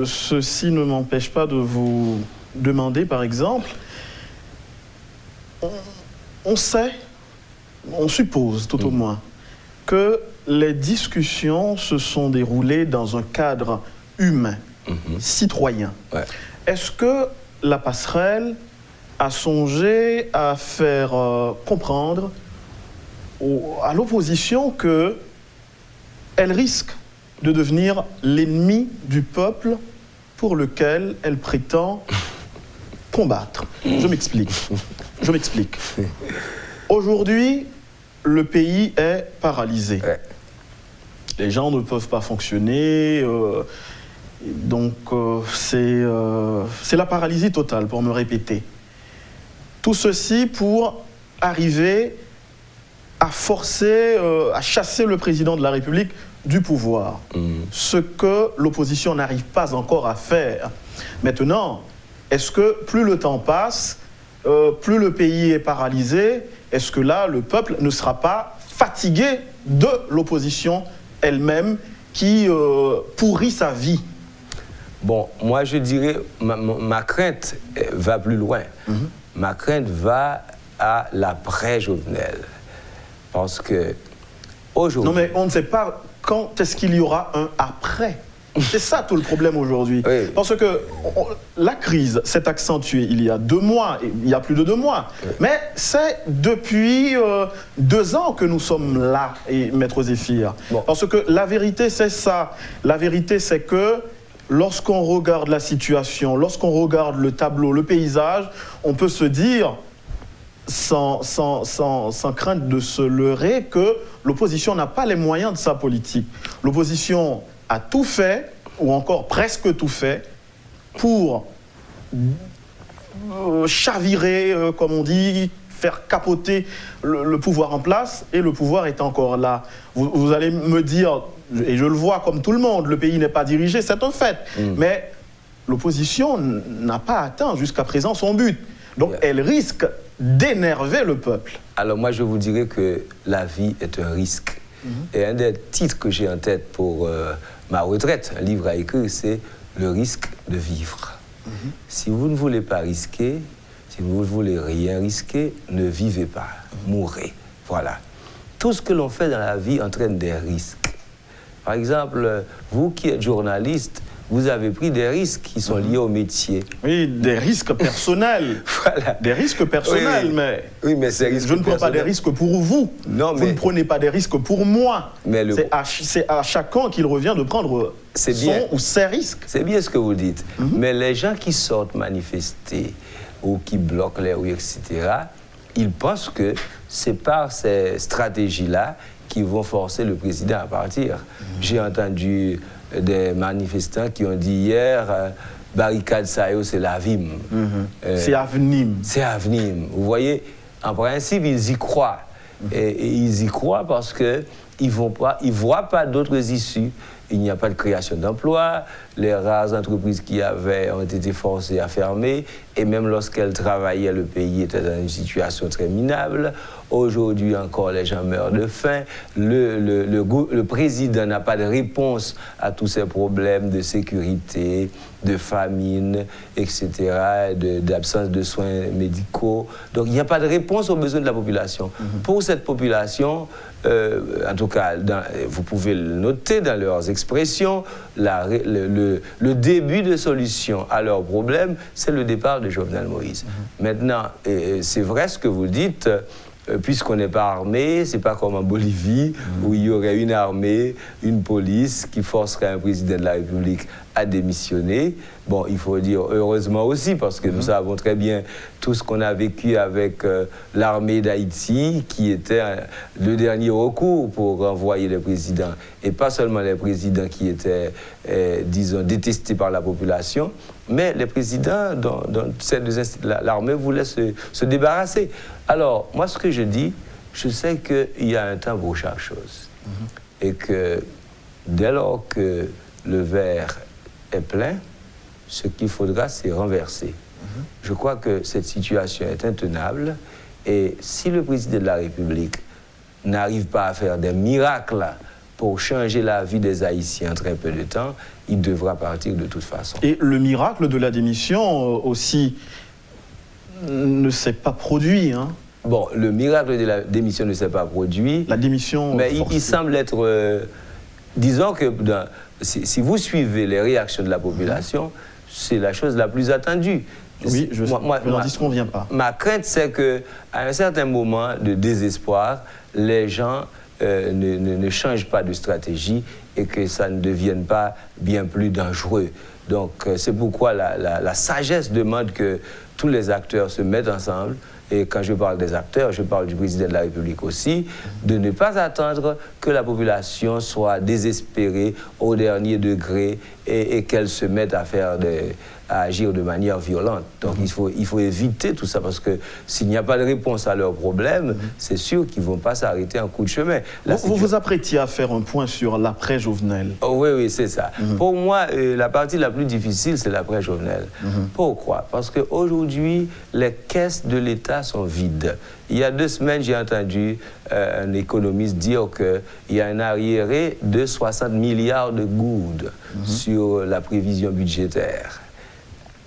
ceci ne m'empêche pas de vous demander, par exemple, on sait, on suppose tout au moins, que les discussions se sont déroulées dans un cadre humain, citoyen. Est-ce que la passerelle a songé à faire comprendre à l'opposition qu'elle risque de devenir l'ennemi du peuple pour lequel elle prétend combattre. Je m'explique. Aujourd'hui, le pays est paralysé. Ouais. Les gens ne peuvent pas fonctionner. Donc, c'est la paralysie totale, pour me répéter. Tout ceci pour arriver à forcer, à chasser le président de la République du pouvoir. Ce que l'opposition n'arrive pas encore à faire. Maintenant, est-ce que plus le temps passe, plus le pays est paralysé, est-ce que là, le peuple ne sera pas fatigué de l'opposition elle-même qui pourrit sa vie? Bon, moi je dirais, ma crainte va plus loin. Ma crainte va à l'après-Jovenel. Parce que aujourd'hui... Non mais on ne sait pas quand est-ce qu'il y aura un après. C'est ça tout le problème aujourd'hui. Oui. Parce que la crise s'est accentuée il y a 2 mois, il y a plus de 2 mois. Oui. Mais c'est depuis 2 ans que nous sommes là, Maître Zéphir. Bon. Parce que la vérité c'est ça. La vérité c'est que lorsqu'on regarde la situation, lorsqu'on regarde le tableau, le paysage, on peut se dire, sans crainte de se leurrer, que l'opposition n'a pas les moyens de sa politique. L'opposition a tout fait, ou encore presque tout fait, pour chavirer, comme on dit, faire capoter le pouvoir en place, et le pouvoir est encore là. Vous allez me dire, et je le vois comme tout le monde, le pays n'est pas dirigé, c'est un fait. Mais l'opposition n'a pas atteint jusqu'à présent son but. Donc elle risque d'énerver le peuple. Alors moi je vous dirais que la vie est un risque. Et un des titres que j'ai en tête pour ma retraite, un livre à écrire, c'est « Le risque de vivre ». Si vous ne voulez pas risquer, si vous ne voulez rien risquer, ne vivez pas, mourrez. Voilà. Tout ce que l'on fait dans la vie entraîne des risques. Par exemple, vous qui êtes journaliste, vous avez pris des risques qui sont liés au métier. Oui, des risques personnels. Voilà. Des risques personnels, oui, oui, mais ces risques je ne prends pas des risques pour vous. Non, vous ne prenez pas des risques pour moi. Mais c'est à chacun qu'il revient de prendre son ou ses risques. C'est bien ce que vous dites. Mais les gens qui sortent manifester ou qui bloquent les rues, etc., ils pensent que c'est par ces stratégies-là qu'ils vont forcer le président à partir. J'ai entendu des manifestants qui ont dit hier barricade Sayo, c'est la VIM. C'est Avenim. C'est Avenim. Vous voyez, en principe, ils y croient. Et ils y croient parce qu'ils ne voient pas d'autres issues. Il n'y a pas de création d'emplois, les rares entreprises qu'il y avait ont été forcées à fermer, et même lorsqu'elles travaillaient, le pays était dans une situation très minable. Aujourd'hui encore, les gens meurent de faim. Le président n'a pas de réponse à tous ces problèmes de sécurité, de famine, etc., d'absence de soins médicaux. Donc il n'y a pas de réponse aux besoins de la population. Pour cette population, en tout cas, vous pouvez le noter dans leurs expressions, le début de solution à leurs problèmes, c'est le départ de Jovenel Moïse. Maintenant, c'est vrai ce que vous dites, puisqu'on n'est pas armé, c'est pas comme en Bolivie, où il y aurait une armée, une police qui forcerait un président de la République à démissionner. Bon, il faut dire heureusement aussi, parce que nous savons très bien tout ce qu'on a vécu avec l'armée d'Haïti, qui était le dernier recours pour renvoyer les présidents. Et pas seulement les présidents qui étaient, disons, détestés par la population, mais les présidents dont l'armée voulait se débarrasser. Alors, moi, ce que je dis, je sais qu'il y a un temps pour chaque chose. Et que dès lors que le verre est plein, ce qu'il faudra, c'est renverser. Je crois que cette situation est intenable. Et si le président de la République n'arrive pas à faire des miracles pour changer la vie des Haïtiens en très peu de temps, il devra partir de toute façon. Et le miracle de la démission aussi ne s'est pas produit. Bon, le miracle de la démission ne s'est pas produit. La démission mais il semble être... disons que si vous suivez les réactions de la population, c'est la chose la plus attendue. Oui, je n'en disconviens pas. Ma crainte, c'est qu'à un certain moment de désespoir, les gens ne changent pas de stratégie et que ça ne devienne pas bien plus dangereux. Donc, c'est pourquoi la sagesse demande que tous les acteurs se mettent ensemble. Et quand je parle des acteurs, je parle du président de la République aussi, de ne pas attendre que la population soit désespérée au dernier degré et qu'elle se mette à agir de manière violente. Donc il faut éviter tout ça parce que s'il n'y a pas de réponse à leurs problèmes, c'est sûr qu'ils ne vont pas s'arrêter en coup de chemin. Vous vous apprêtiez à faire un point sur l'après-Jovenel. Oh, oui, c'est ça. Pour moi, la partie la plus difficile, c'est l'après-Jovenel. Pourquoi? Parce qu'aujourd'hui, les caisses de l'État sont vides. Il y a 2 semaines, j'ai entendu un économiste dire qu'il y a un arriéré de 60 milliards de goudes sur la prévision budgétaire.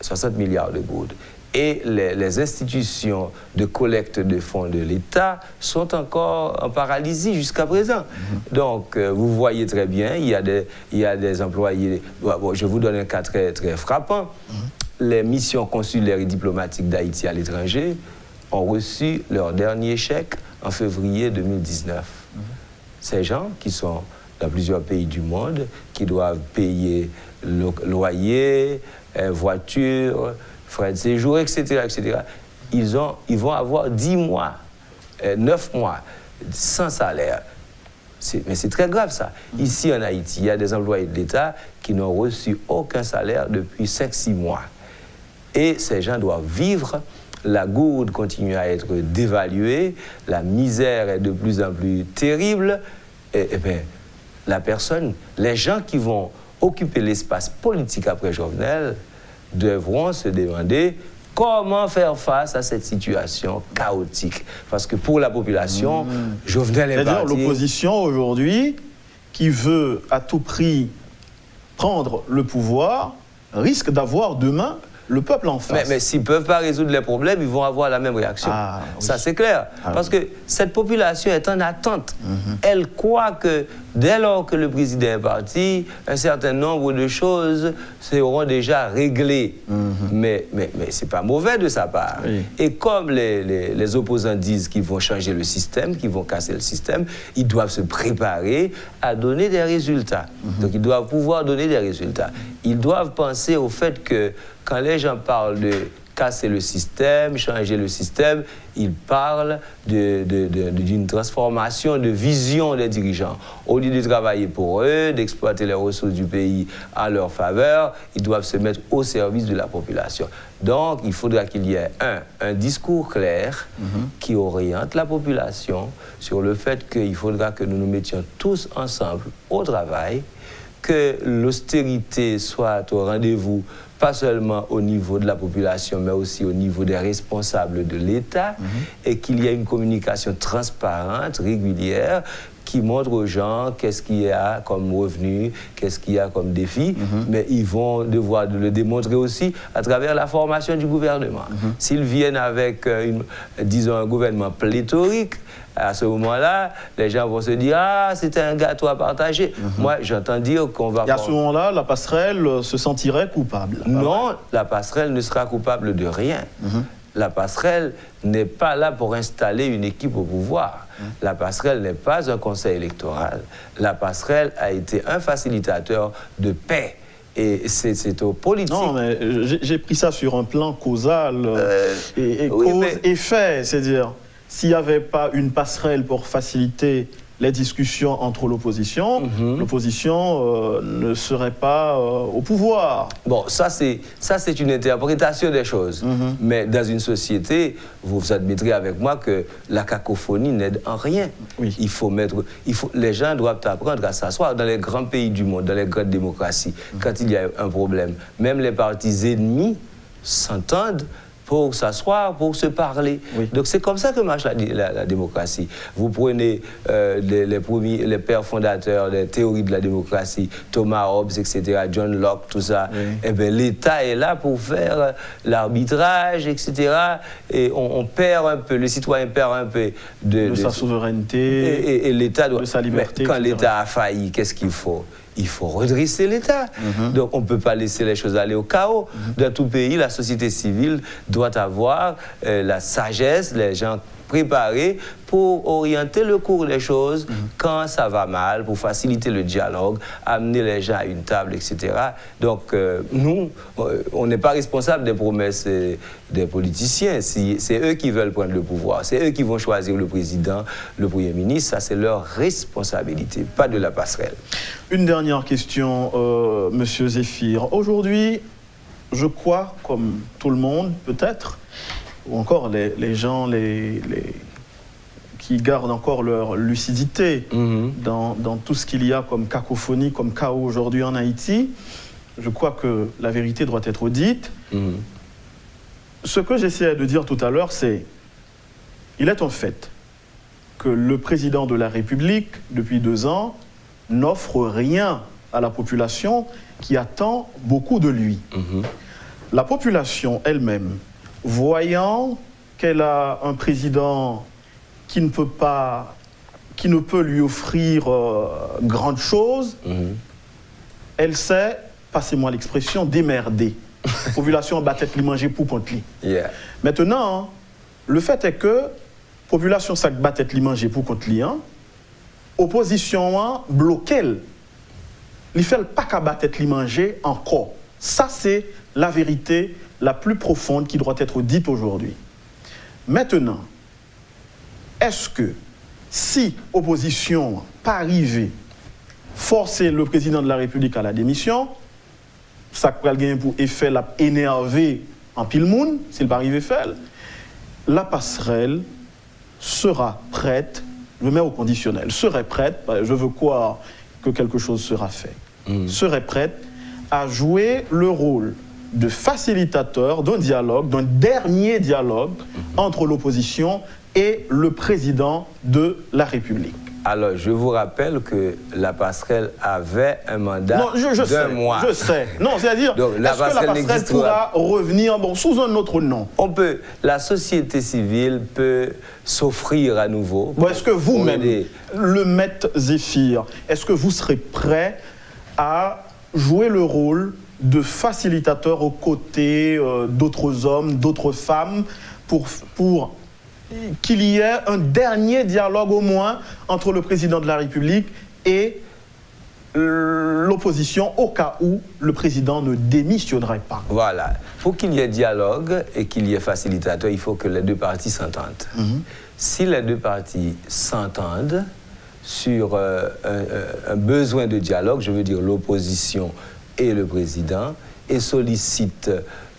60 milliards de goudes. Et les institutions de collecte de fonds de l'État sont encore en paralysie jusqu'à présent. Donc, vous voyez très bien, il y a des employés... Bon, je vous donne un cas très, très frappant. Les missions consulaires et diplomatiques d'Haïti à l'étranger ont reçu leur dernier chèque en février 2019. Ces gens qui sont dans plusieurs pays du monde, qui doivent payer loyer, voiture, frais de séjour, etc., etc., ils vont avoir 10 mois, 9 mois sans salaire. Mais c'est très grave ça. Ici en Haïti, il y a des employés de l'État qui n'ont reçu aucun salaire depuis 5-6 mois. Et ces gens doivent vivre. La gourde continue à être dévaluée, la misère est de plus en plus terrible. Et bien, les gens qui vont occuper l'espace politique après Jovenel devront se demander comment faire face à cette situation chaotique. Parce que pour la population, Jovenel est parti... C'est-à-dire l'opposition aujourd'hui, qui veut à tout prix prendre le pouvoir, risque d'avoir demain le peuple en face. Mais s'ils ne peuvent pas résoudre les problèmes, ils vont avoir la même réaction. Ça, c'est clair. Parce que cette population est en attente. Elle croit que dès lors que le président est parti, un certain nombre de choses seront déjà réglées. Mais ce n'est pas mauvais de sa part. Et comme les opposants disent qu'ils vont changer le système, qu'ils vont casser le système, ils doivent se préparer à donner des résultats. Donc, ils doivent pouvoir donner des résultats. Ils doivent penser au fait que quand les gens parlent de casser le système, changer le système, ils parlent d'une transformation de vision des dirigeants. Au lieu de travailler pour eux, d'exploiter les ressources du pays à leur faveur, ils doivent se mettre au service de la population. Donc, il faudra qu'il y ait un discours clair qui oriente la population sur le fait qu'il faudra que nous nous mettions tous ensemble au travail, que l'austérité soit au rendez-vous, pas seulement au niveau de la population, mais aussi au niveau des responsables de l'État, et qu'il y ait une communication transparente, régulière, qui montre aux gens qu'est-ce qu'il y a comme revenu, qu'est-ce qu'il y a comme défi, mais ils vont devoir le démontrer aussi à travers la formation du gouvernement. S'ils viennent avec, disons, un gouvernement pléthorique, à ce moment-là, les gens vont se dire « Ah, c'était un gâteau à partager ». Moi, j'entends dire qu'on va... Et à ce moment-là, la passerelle se sentirait coupable. Non, la passerelle ne sera coupable de rien. La passerelle n'est pas là pour installer une équipe au pouvoir. La passerelle n'est pas un conseil électoral. La passerelle a été un facilitateur de paix. Et c'est aux politiques... Non, mais j'ai pris ça sur un plan causal cause-effet, c'est-à-dire... S'il n'y avait pas une passerelle pour faciliter les discussions entre l'opposition, l'opposition ne serait pas au pouvoir. Bon, ça c'est une interprétation des choses. Mais dans une société, vous admettrez avec moi que la cacophonie n'aide en rien. Les gens doivent apprendre à s'asseoir dans les grands pays du monde, dans les grandes démocraties. Quand il y a un problème, même les partis ennemis s'entendent pour s'asseoir, pour se parler. Donc c'est comme ça que marche la démocratie. Vous prenez les pères fondateurs des théories de la démocratie, Thomas Hobbes, etc., John Locke, tout ça. Eh bien, l'État est là pour faire l'arbitrage, etc. Et on perd un peu, le citoyen perd un peu de sa souveraineté, et l'État doit, de sa liberté. Mais quand l'État a failli, qu'est-ce qu'il faut ? il faut redresser l'État. Donc on ne peut pas laisser les choses aller au chaos. Dans tout pays, la société civile doit avoir la sagesse, les gens préparés pour orienter le cours des choses quand ça va mal, pour faciliter le dialogue, amener les gens à une table, etc. Donc nous, on n'est pas responsable des promesses des politiciens. C'est eux qui veulent prendre le pouvoir, c'est eux qui vont choisir le président, le Premier ministre, ça c'est leur responsabilité, pas de la passerelle. Une dernière question, Monsieur Zéphir. Aujourd'hui, je crois, comme tout le monde peut-être, ou encore les gens qui gardent encore leur lucidité dans tout ce qu'il y a comme cacophonie, comme chaos aujourd'hui en Haïti, je crois que la vérité doit être dite. Ce que j'essayais de dire tout à l'heure, c'est il est un fait que le président de la République, depuis 2 ans, n'offre rien à la population qui attend beaucoup de lui. La population elle-même, voyant qu'elle a un président qui ne peut lui offrir grande chose, elle sait, passez-moi l'expression, démerder. La population bat tête li manger pour contre li. Maintenant, le fait est que la population bat tête li manger pour contre li, opposition bloque elle. Il fait pas qu'à battre tête li manger encore. Ça c'est la vérité la plus profonde qui doit être dite aujourd'hui. Maintenant, est-ce que si opposition pas arrivée, forcer le président de la République à la démission, ça peut gagner pour effet la énerver en pile monde, s'il pas arrivé faire, la passerelle sera prête, je mets au conditionnel, serait prête, je veux croire que quelque chose sera fait, serait prête à jouer le rôle de facilitateur d'un dialogue, d'un dernier dialogue entre l'opposition et le président de la République. Alors, je vous rappelle que la passerelle avait un mandat d'un mois. Je sais. Non, c'est-à-dire, est-ce que la passerelle pourra revenir sous un autre nom? On peut. La société civile peut s'offrir à nouveau. Est-ce que vous-même, le maître Zéphir, est-ce que vous serez prêt à jouer le rôle de facilitateur aux côtés d'autres hommes, d'autres femmes, pour qu'il y ait un dernier dialogue au moins entre le président de la République et l'opposition au cas où le président ne démissionnerait pas? Voilà. Pour qu'il y ait dialogue et qu'il y ait facilitateur, il faut que les deux parties s'entendent. Si les deux parties s'entendent sur un besoin de dialogue, je veux dire l'opposition et le président, et sollicite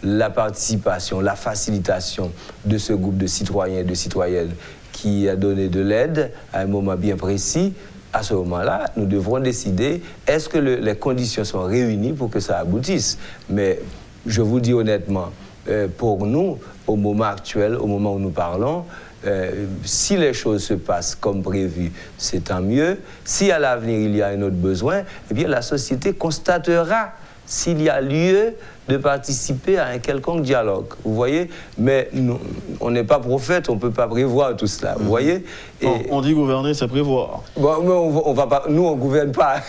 la participation, la facilitation de ce groupe de citoyens et de citoyennes qui a donné de l'aide à un moment bien précis, à ce moment-là, nous devrons décider est-ce que les conditions sont réunies pour que ça aboutisse. Mais je vous dis honnêtement, pour nous, au moment actuel, au moment où nous parlons, si les choses se passent comme prévu, c'est tant mieux. Si à l'avenir il y a un autre besoin, eh bien la société constatera s'il y a lieu de participer à un quelconque dialogue. Vous voyez? Mais nous, on n'est pas prophète, on ne peut pas prévoir tout cela. Vous voyez? Et on dit gouverner, c'est prévoir. Bon, mais on va pas, nous, on ne gouverne pas.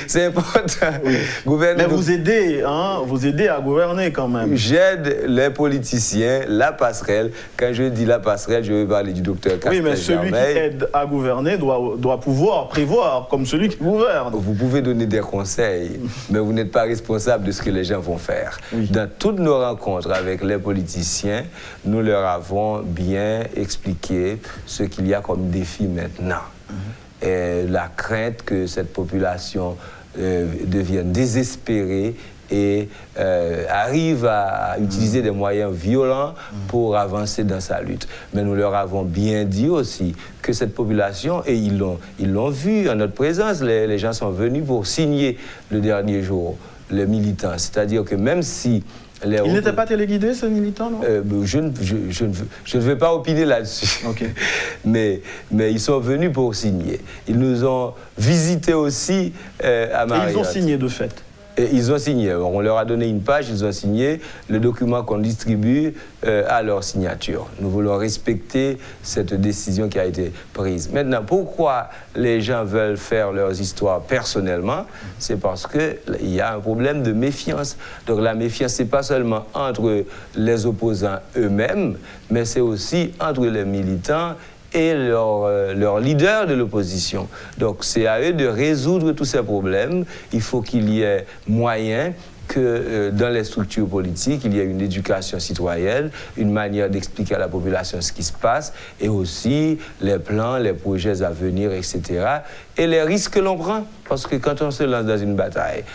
C'est important. Gouverner, mais vous aidez à gouverner quand même. J'aide les politiciens, la passerelle. Quand je dis la passerelle, je veux parler du docteur Castel. Oui, mais celui qui aide à gouverner doit pouvoir prévoir comme celui qui gouverne. Vous pouvez donner des conseils, mais vous n'êtes pas responsable de ce que les gens vont faire. Dans toutes nos rencontres avec les politiciens, nous leur avons bien expliqué ce qu'il y a comme défi maintenant. Et la crainte que cette population devienne désespérée et arrive à utiliser des moyens violents pour avancer dans sa lutte. Mais nous leur avons bien dit aussi que cette population, et ils l'ont vu en notre présence, les gens sont venus pour signer le dernier jour les militants. C'est-à-dire que même si... Ils n'étaient pas téléguidés, ces militants, non? Je ne vais pas opiner là-dessus. Okay. Mais ils sont venus pour signer. Ils nous ont visités aussi à Mariotte. Et ils ont signé de fait? Et ils ont signé. On leur a donné une page, ils ont signé le document qu'on distribue à leur signature. Nous voulons respecter cette décision qui a été prise. Maintenant, pourquoi les gens veulent faire leurs histoires personnellement? C'est parce qu'il y a un problème de méfiance. Donc la méfiance, ce n'est pas seulement entre les opposants eux-mêmes, mais c'est aussi entre les militants et leur leader de l'opposition. Donc c'est à eux de résoudre tous ces problèmes. Il faut qu'il y ait moyen que dans les structures politiques, il y ait une éducation citoyenne, une manière d'expliquer à la population ce qui se passe, et aussi les plans, les projets à venir, etc. Et les risques que l'on prend. Parce que quand on se lance dans une bataille,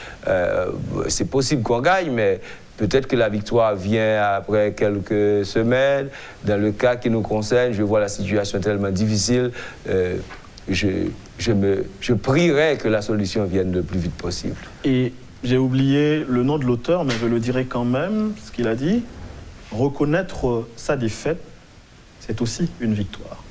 c'est possible qu'on gagne, mais peut-être que la victoire vient après quelques semaines. Dans le cas qui nous concerne, je vois la situation tellement difficile. Je prierai que la solution vienne le plus vite possible. Et j'ai oublié le nom de l'auteur, mais je le dirai quand même, ce qu'il a dit. Reconnaître sa défaite, c'est aussi une victoire.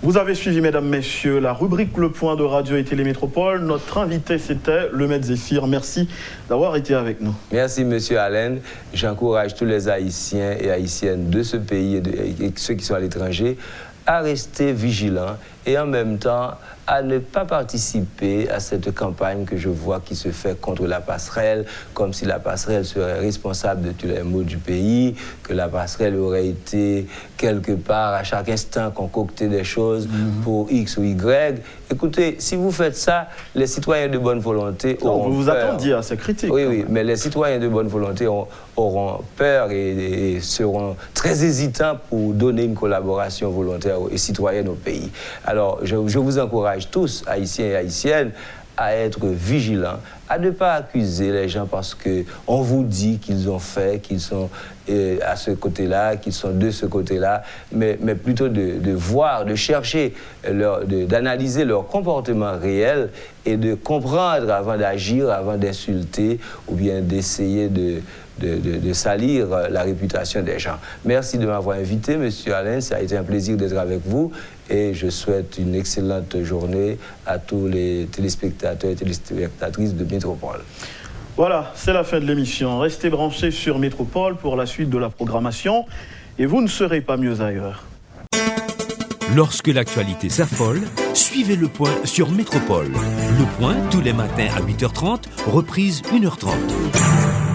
Vous avez suivi, mesdames, messieurs, la rubrique Le Point de Radio et Télémétropole. Notre invité, c'était le Maître Zéphyr. Merci d'avoir été avec nous. Merci, monsieur Allen. J'encourage tous les Haïtiens et Haïtiennes de ce pays et ceux qui sont à l'étranger à rester vigilants et en même temps à ne pas participer à cette campagne que je vois qui se fait contre la passerelle, comme si la passerelle serait responsable de tous les maux du pays, que la passerelle aurait été quelque part à chaque instant concocter des choses pour X ou Y. Écoutez, si vous faites ça, les citoyens de bonne volonté auront peur. Vous vous attendiez à ces critiques. Oui, mais les citoyens de bonne volonté auront peur et seront très hésitants pour donner une collaboration volontaire et citoyenne au pays. Alors, je vous encourage tous, Haïtiens et Haïtiennes, à être vigilants, à ne pas accuser les gens parce qu'on vous dit qu'ils ont fait, qu'ils sont à ce côté-là, qu'ils sont de ce côté-là, mais plutôt de voir, de chercher, d'analyser leur comportement réel et de comprendre avant d'agir, avant d'insulter ou bien d'essayer de salir la réputation des gens. Merci de m'avoir invité, monsieur Allen. Ça a été un plaisir d'être avec vous et je souhaite une excellente journée à tous les téléspectateurs et téléspectatrices de Métropole. Voilà, c'est la fin de l'émission. Restez branchés sur Métropole pour la suite de la programmation et vous ne serez pas mieux ailleurs. Lorsque l'actualité s'affole, suivez Le Point sur Métropole. Le Point tous les matins à 8h30, reprise 1h30.